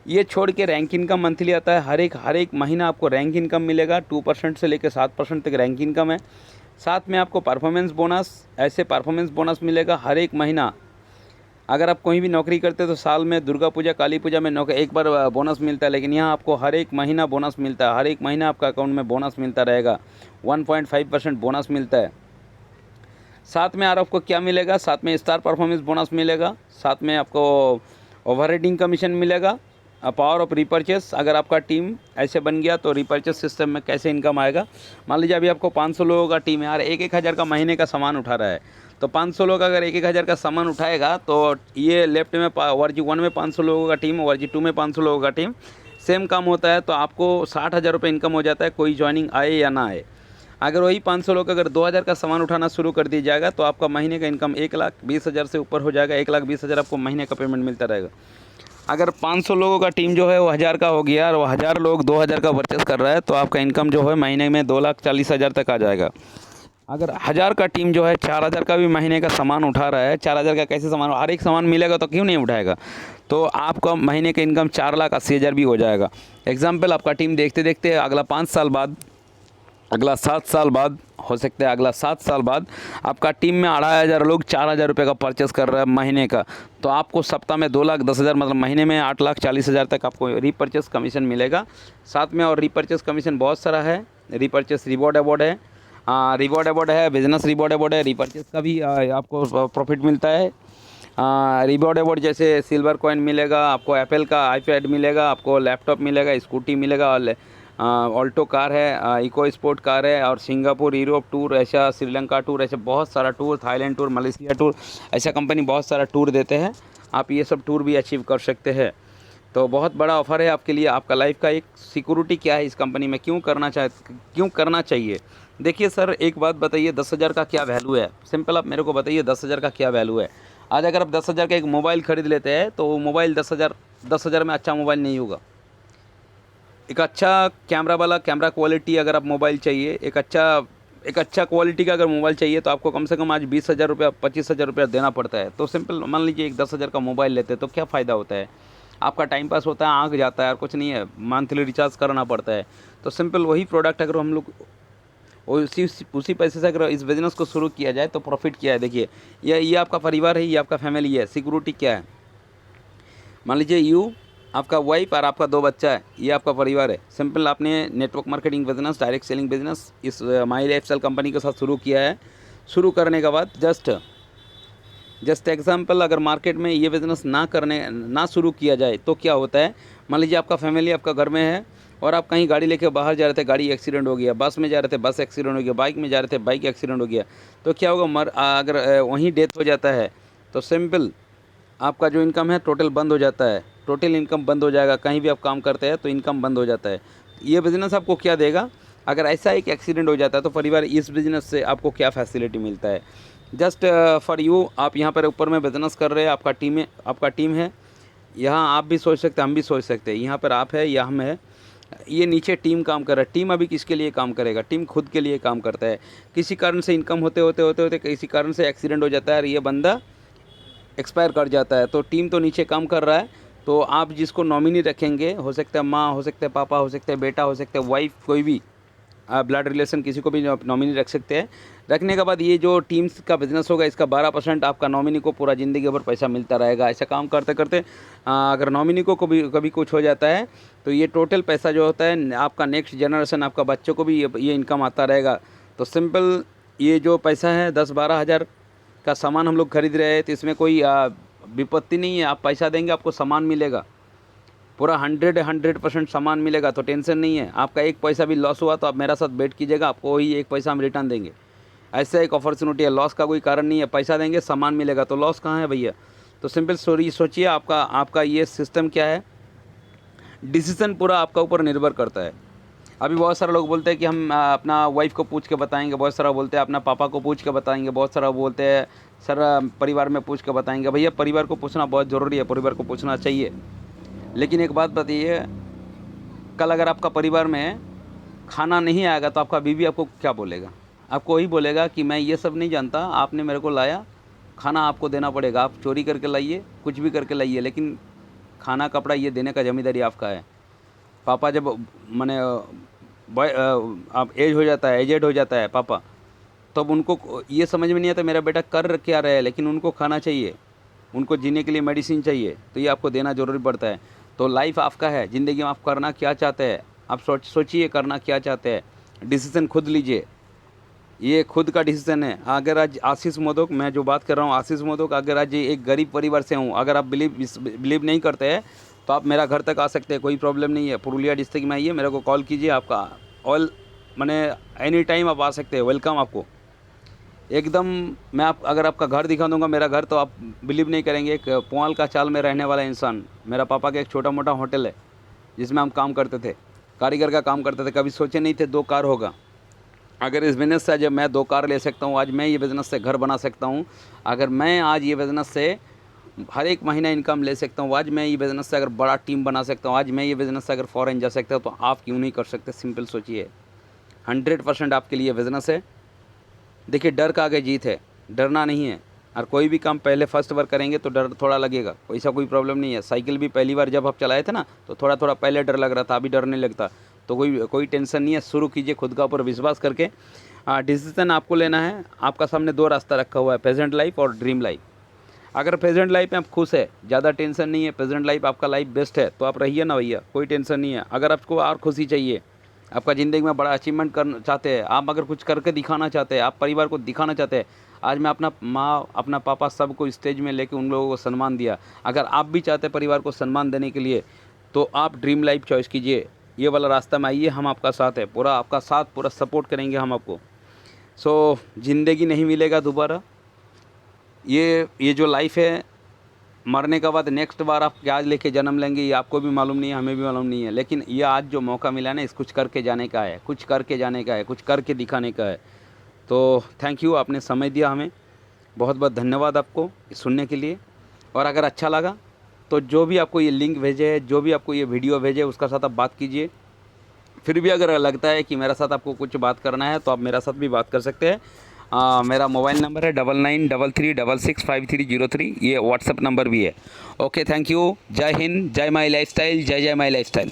ये छोड़ के रैंक इनकम मंथली आता है। हर एक महीना आपको रैंक इनकम मिलेगा। 2% से लेकर 7% तक रैंक इनकम है। साथ में आपको परफॉर्मेंस बोनस, ऐसे परफॉर्मेंस बोनस मिलेगा हर एक महीना। अगर आप कोई भी नौकरी करते तो साल में दुर्गा पूजा काली पूजा में एक बार बोनस मिलता है, लेकिन यहाँ आपको हर एक महीना बोनस मिलता है। हर एक महीना आपका अकाउंट में बोनस मिलता रहेगा। 1.5% बोनस मिलता है। साथ में और आपको क्या मिलेगा? साथ में स्टार परफॉर्मेंस बोनस मिलेगा। साथ में आपको ओवर रेटिंग कमीशन मिलेगा। पावर ऑफ रिपर्चेस, अगर आपका टीम ऐसे बन गया तो रिपर्चेस सिस्टम में कैसे इनकम आएगा? मान लीजिए अभी आपको 500 लोगों का टीम है, यार 1,000 का महीने का सामान उठा रहा है, तो 500 लोग अगर 1,000 का सामान उठाएगा तो ये लेफ्ट में ओवरजी 1 में 500 लोगों का टीम, ओवरजी 2 में 500 लोगों का टीम, सेम काम होता है तो आपको 60,000 रुपये इनकम हो जाता है, कोई ज्वाइनिंग आए या ना आए। अगर वही 500 लोग अगर 2,000 का सामान उठाना शुरू कर दिया जाएगा तो आपका महीने का इनकम 1,20,000 से ऊपर हो जाएगा। 1,20,000 आपको महीने का पेमेंट मिलता रहेगा। अगर 500 लोगों का टीम जो है वो 1,000 का हो गया और वो 1,000 लोग 2,000 का परचेस कर रहा है तो आपका इनकम जो है महीने में 2,40,000 तक आ जाएगा। अगर 1,000 का टीम जो है 4,000 का भी महीने का सामान उठा रहा है, 4,000 का कैसे सामान, हर एक सामान मिलेगा तो क्यों नहीं उठाएगा? तो आपका महीने का इनकम 4,80,000 भी हो जाएगा। एग्जाम्पल, आपका टीम देखते देखते अगला 5 साल बाद, अगला 7 साल बाद, हो सकता है अगला 7 साल बाद आपका टीम में 2,500 लोग 4,000 रुपये का परचेस कर रहे हैं महीने का, तो आपको सप्ताह में 2,10,000 मतलब महीने में 8,40,000 तक आपको रीपर्चेस कमीशन मिलेगा। साथ में और रीपर्चेस कमीशन बहुत सारा है। रीपर्चेस रिवॉर्ड अवार्ड है, बिजनेस रिवॉर्ड अवार्ड है। रीपर्चेस का भी आपको प्रॉफिट मिलता है। रिवॉर्ड अवार्ड जैसे सिल्वर कॉइन मिलेगा, आपको एप्पल का आईपैड मिलेगा, आपको लैपटॉप मिलेगा, स्कूटी मिलेगा, और ऑल्टो कार है, इको स्पोर्ट कार है, और सिंगापुर यूरोप टूर, ऐसा श्रीलंका टूर, ऐसे बहुत सारा tour, Thailand tour, Malaysia tour, ऐसा कंपनी बहुत सारा टूर देते हैं। आप ये सब टूर भी अचीव कर सकते हैं। तो बहुत बड़ा ऑफ़र है आपके लिए। आपका लाइफ का एक सिक्योरिटी क्या है इस कंपनी में, क्यों करना चाहिए? देखिए सर, एक बात बताइए, 10,000 का क्या वैल्यू है? सिंपल आप मेरे को बताइए 10,000 का क्या वैल्यू है। आज अगर आप 10,000 का एक मोबाइल ख़रीद लेते हैं तो वो मोबाइल 10,000 में अच्छा मोबाइल नहीं होगा। एक अच्छा कैमरा वाला कैमरा क्वालिटी अगर आप मोबाइल चाहिए, एक अच्छा क्वालिटी का अगर मोबाइल चाहिए तो आपको कम से कम आज 20,000 रुपया 25,000 रुपया देना पड़ता है। तो सिंपल मान लीजिए एक 10,000 का मोबाइल लेते हैं तो क्या फ़ायदा होता है? आपका टाइम पास होता है, आँख जाता है और कुछ नहीं है, मंथली रिचार्ज करना पड़ता है। तो सिंपल वही प्रोडक्ट अगर हम लोग उसी पैसे से अगर इस बिज़नेस को शुरू किया जाए तो प्रॉफिट क्या है। देखिए ये आपका परिवार है, ये आपका फैमिली है। सिक्योरिटी क्या है, मान लीजिए आपका वाइफ और आपका 2 बच्चा है, ये आपका परिवार है। सिंपल आपने network marketing business, direct selling business इस माई लाइफस्टाइल कंपनी के साथ शुरू किया है। शुरू करने के बाद जस्ट एग्जांपल, अगर मार्केट में ये बिज़नेस ना शुरू किया जाए तो क्या होता है। मान लीजिए आपका फैमिली आपका घर में है और आप कहीं गाड़ी लेके बाहर जा रहे थे, गाड़ी एक्सीडेंट हो गया, बस में जा रहे थे, बस एक्सीडेंट हो गया, बाइक में जा रहे थे, बाइक एक्सीडेंट हो गया, तो क्या होगा, अगर वहीं डेथ हो जाता है तो सिंपल आपका जो इनकम है टोटल बंद हो जाता है। टोटल इनकम बंद हो जाएगा, कहीं भी आप काम करते हैं तो इनकम बंद हो जाता है। ये बिज़नेस आपको क्या देगा, अगर ऐसा एक एक्सीडेंट हो जाता है तो परिवार इस बिज़नेस से आपको क्या फैसिलिटी मिलता है। जस्ट फॉर यू, आप यहाँ पर ऊपर में बिज़नेस कर रहे हैं, आपका टीम है। यहाँ आप भी सोच सकते हैं, हम भी सोच सकते हैं, यहाँ पर आप है या हम है, ये नीचे टीम काम कर रहा है। टीम अभी किसके लिए काम करेगा, टीम खुद के लिए काम करता है। किसी कारण से इनकम होते किसी कारण से एक्सीडेंट हो जाता है और ये बंदा एक्सपायर कर जाता है, तो टीम तो नीचे काम कर रहा है। तो आप जिसको नॉमिनी रखेंगे, हो सकता है माँ, हो सकता है पापा, हो सकता है बेटा, हो सकता है वाइफ, कोई भी आप ब्लड रिलेशन किसी को भी नॉमिनी रख सकते हैं। रखने के बाद ये जो टीम्स का बिज़नेस होगा, इसका 12% आपका नॉमिनी को पूरा ज़िंदगी भर पैसा मिलता रहेगा। ऐसा काम करते करते अगर नॉमिनी को कभी कुछ हो जाता है तो ये टोटल पैसा जो होता है आपका नेक्स्ट जनरेशन, आपका बच्चों को भी ये इनकम आता रहेगा। तो सिंपल ये जो पैसा है 10-12 हज़ार का सामान हम लोग खरीद रहे हैं, तो इसमें कोई विपत्ति नहीं है। आप पैसा देंगे, आपको सामान मिलेगा, पूरा 100% सामान मिलेगा, तो टेंशन नहीं है। आपका एक पैसा भी लॉस हुआ तो आप मेरा साथ बैठ कीजिएगा, आपको वही एक पैसा हम रिटर्न देंगे। ऐसा एक अपॉर्चुनिटी है, लॉस का कोई कारण नहीं है। पैसा देंगे, सामान मिलेगा, तो लॉस कहाँ है भैया। तो सिंपल सोचिए आपका ये सिस्टम क्या है। डिसीज़न पूरा आपका ऊपर निर्भर करता है। अभी बहुत सारे लोग बोलते हैं कि हम अपना वाइफ को पूछ के बताएंगे, बहुत सारा बोलते हैं अपना पापा को पूछ के बताएंगे, बहुत सारा बोलते हैं सर परिवार में पूछ के बताएंगे। भैया परिवार को पूछना बहुत ज़रूरी है, परिवार को पूछना चाहिए। लेकिन एक बात बताइए, कल अगर आपका परिवार में खाना नहीं आएगा तो आपका बीवी आपको क्या बोलेगा। आपको वही बोलेगा कि मैं ये सब नहीं जानता, आपने मेरे को लाया, खाना आपको देना पड़ेगा। आप चोरी करके लाइए, कुछ भी करके लाइए, लेकिन खाना कपड़ा ये देने का जिम्मेदारी आपका है। पापा जब माने आप एजेड हो जाता है पापा, तब उनको ये समझ में नहीं आता मेरा बेटा कर क्या रहा है, लेकिन उनको खाना चाहिए, उनको जीने के लिए मेडिसिन चाहिए, तो ये आपको देना ज़रूरी पड़ता है। तो लाइफ आपका है, ज़िंदगी में आप करना क्या चाहते हैं, आप सोचिए करना क्या चाहते हैं। डिसीज़न खुद लीजिए, ये खुद का डिसीज़न है। अगर आज आशीष मोदक, मैं जो बात कर रहा हूँ आशीष मोदक, अगर आज एक गरीब परिवार से हूँ, अगर आप बिलीव नहीं करते हैं तो आप मेरा घर तक आ सकते हैं, कोई प्रॉब्लम नहीं है। पुरुलिया डिस्ट्रिक्ट में आइए, मेरे को कॉल कीजिए, आपका ऑल मैंने एनी टाइम आप आ सकते हैं, वेलकम आपको एकदम। मैं अगर आपका घर दिखा दूंगा मेरा घर, तो आप बिलीव नहीं करेंगे। एक पुआल का चाल में रहने वाला इंसान, मेरा पापा का एक छोटा मोटा होटल है जिसमें हम काम करते थे, कारीगर का काम करते थे। कभी सोचे नहीं थे 2 कार होगा। अगर इस बिज़नेस से जब मैं 2 कार ले सकता हूँ, आज मैं ये बिज़नेस से घर बना सकता हूँ, अगर मैं आज ये बिज़नेस से हर एक महीना इनकम ले सकता हूँ, आज मैं ये बिज़नेस से अगर बड़ा टीम बना सकता हूँ, आज मैं ये बिज़नेस से अगर फ़ॉरेन जा सकता हूँ, तो आप क्यों नहीं कर सकते। सिंपल सोचिए, 100% आपके लिए बिज़नेस है। देखिए डर का आगे जीत है, डरना नहीं है। और कोई भी काम पहले फर्स्ट बार करेंगे तो डर थोड़ा लगेगा, ऐसा कोई प्रॉब्लम नहीं है। साइकिल भी पहली बार जब आप चलाए थे ना, तो थोड़ा थोड़ा पहले डर लग रहा था, अभी डर नहीं लगता। तो कोई टेंशन नहीं है, शुरू कीजिए खुद का ऊपर विश्वास करके। डिसीज़न आपको लेना है। आपका सामने 2 रास्ता रखा हुआ है, प्रेजेंट लाइफ और ड्रीम लाइफ। अगर प्रेजेंट लाइफ में आप खुश है, ज़्यादा टेंशन नहीं है, प्रेजेंट लाइफ आपका लाइफ बेस्ट है, तो आप रहिए ना भैया, कोई टेंशन नहीं है। अगर आपको और खुशी चाहिए, आपका ज़िंदगी में बड़ा अचीवमेंट करना चाहते हैं, आप अगर कुछ करके दिखाना चाहते हैं, आप परिवार को दिखाना चाहते हैं। आज मैं अपना माँ, अपना पापा सबको स्टेज में लेके उन लोगों को सम्मान दिया। अगर आप भी चाहते हैं परिवार को सम्मान देने के लिए, तो आप ड्रीम लाइफ चॉइस कीजिए, ये वाला रास्ता में आइए, हम आपका साथ है, पूरा आपका साथ, पूरा सपोर्ट करेंगे हम आपको। ज़िंदगी नहीं मिलेगा दोबारा। ये जो लाइफ है, मरने के बाद नेक्स्ट बार आप क्या लेके जन्म लेंगे, ये आपको भी मालूम नहीं है, हमें भी मालूम नहीं है। लेकिन ये आज जो मौका मिला ना, इस कुछ करके जाने का है, कुछ करके जाने का है, कुछ करके दिखाने का है। तो थैंक यू, आपने समय दिया हमें, बहुत बहुत धन्यवाद आपको सुनने के लिए। और अगर अच्छा लगा तो जो भी आपको ये लिंक भेजे है, जो भी आपको ये वीडियो भेजे, उसका साथ आप बात कीजिए। फिर भी अगर लगता है कि मेरा साथ आपको कुछ बात करना है, तो आप मेरा साथ भी बात कर सकते हैं। मेरा मोबाइल नंबर है 9933665303, ये व्हाट्सअप नंबर भी है। Okay, thank you. जय हिंद, जय माई लाइफस्टाइल, जय जय माई लाइफस्टाइल।